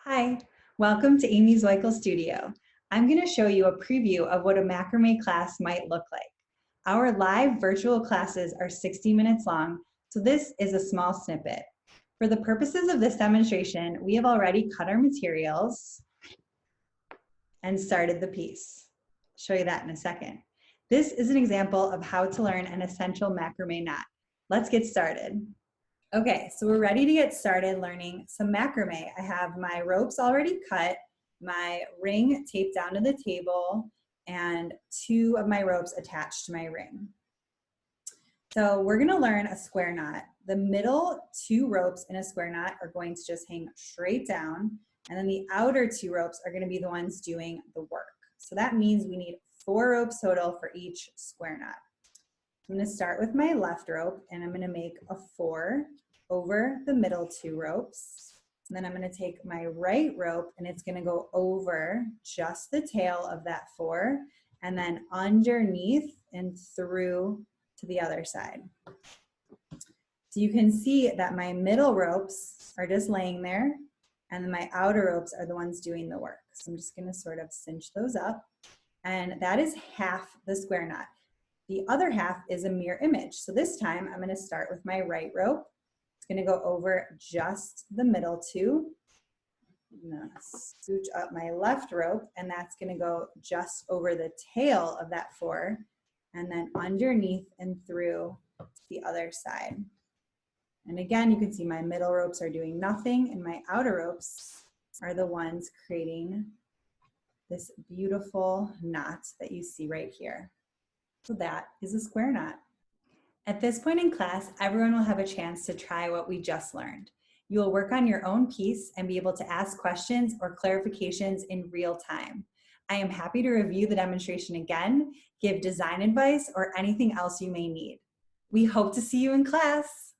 Hi, welcome to Amy's Zwikel Studio. I'm going to show you a preview of what a macrame class might look like. Our live virtual classes are 60 minutes long, so this is a small snippet. For the purposes of this demonstration, we have already cut our materials and started the piece. I'll show you that in a second. This is an example of how to learn an essential macrame knot. Let's get started. Okay, so we're ready to get started learning some macrame. I have my ropes already cut, my ring taped down to the table, and 2 of my ropes attached to my ring. So we're gonna learn a square knot. The middle 2 ropes in a square knot are going to just hang straight down, and then the outer 2 ropes are gonna be the ones doing the work. So that means we need 4 ropes total for each square knot. I'm going to start with my left rope and I'm going to make a 4 over the middle 2 ropes. And then I'm going to take my right rope and it's going to go over just the tail of that 4 and then underneath and through to the other side. So you can see that my middle ropes are just laying there and then my outer ropes are the ones doing the work. So I'm just going to sort of cinch those up, and that is half the square knot. The other half is a mirror image. So this time I'm going to start with my right rope. It's going to go over just the middle 2. I'm going to scooch up my left rope and that's going to go just over the tail of that 4 and then underneath and through to the other side. And again, you can see my middle ropes are doing nothing and my outer ropes are the ones creating this beautiful knot that you see right here. So that is a square knot. At this point in class, everyone will have a chance to try what we just learned. You will work on your own piece and be able to ask questions or clarifications in real time. I am happy to review the demonstration again, give design advice, or anything else you may need. We hope to see you in class.